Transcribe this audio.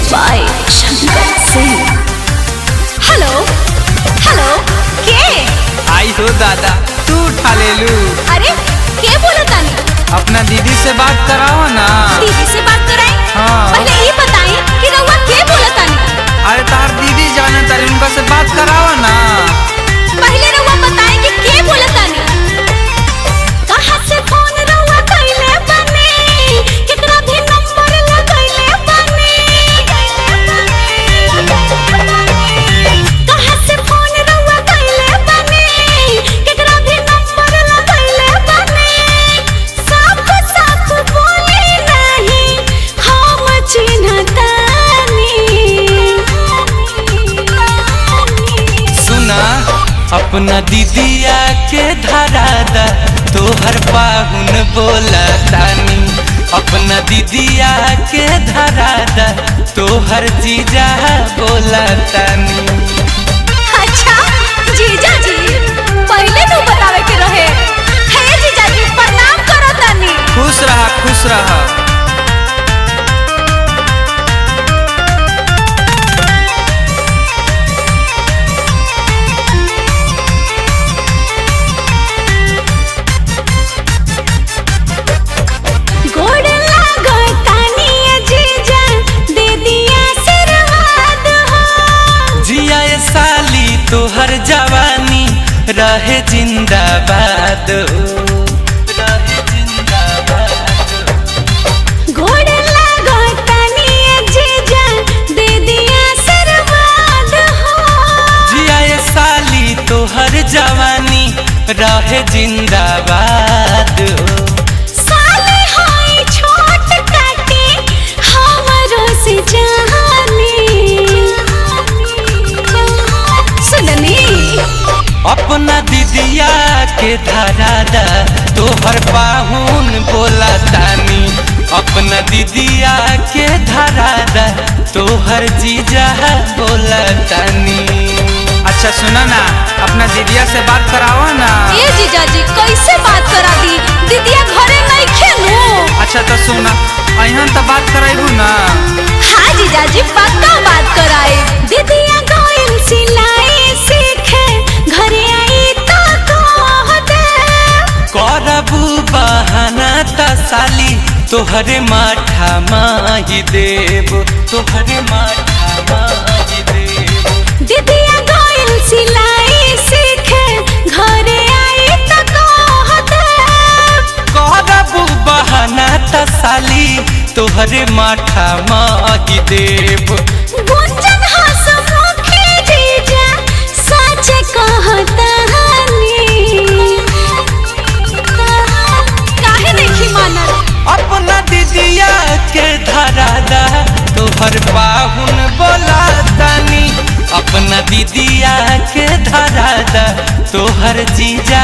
by Shankar Singh. Hello hello के आई हो दादा तू उठा ले लू। अरे के बोला तानी? अपना दीदी से बात कराओ ना। दीदी से बात कराई? हाँ। पहले ये बताई कि रउआ के बोला तानी? अरे तार दीदी जाने तारी उनका से बात कराओ ना। पहले रउआ बताई कि के बोला तानी? कहां से फोन रउआ कइले बानी? केकरा भी नंबर लगइले बानी? कहां से फोन रउआ कइले बानी? केकरा भी नंबर लगइले बानी? साफ साफ बोली नहीं हम चिन्हतानी। सुना अपना दीदिया के धरा दा तोहर पाहुन बोला तानी। अपना दीदिया के धरा दा तोहर जीजा बोला तानी। अच्छा जीजा जी पहले तो बतावे के रहे। हे जीजा जी प्रणाम करो तानी। खुश रहा खुश रहा। गोड़ लागो तानी जीजा दे दिया आशीर्वाद हो। जिया ये साली तोहर जवानी रहे जिंदाबाद रहे जिंदाबाद। गोड़ लागो तानी जीजा दे दिया आशीर्वाद हो। जिया ये साली तोहर जवानी रहे जिंदाबाद। साले हाय छोट काटे हमरो से जानी। सुननी अपना दीदिया के धरा दा तोहर पाहुन बोला तानी। अपना दीदिया के धरा दा तोहर जीजा बोला तानी। अच्छा सुना ना अपना दीदिया से बात कराओ ना। ए जीजा जी कैसे बात करा दी? दीदिया घरे नहीं खेलू। अच्छा तो सुना अहन तो बात कराइबू ना। हाँ जीजा जी पक्का बात कराए। दीदिया गोइल सिलाई सीखे घरे आई तो कह दे। करबू बहाना त साली तोहरे माठा माही देव तोहरे माठा माही देव। दीदिया गोइल सिलाई सीखे घरे आई तो कह दे। करबू बहाना त साली तोहरे माठा माही देव। गुंजन हंसमुखी जीजा सच कहतानी। काहे नहीं मानल? अपना दीदिया के धरा दा तोहर पाहुन बोला तानी। अपना दीदिया के धरा दा तोहर जीजा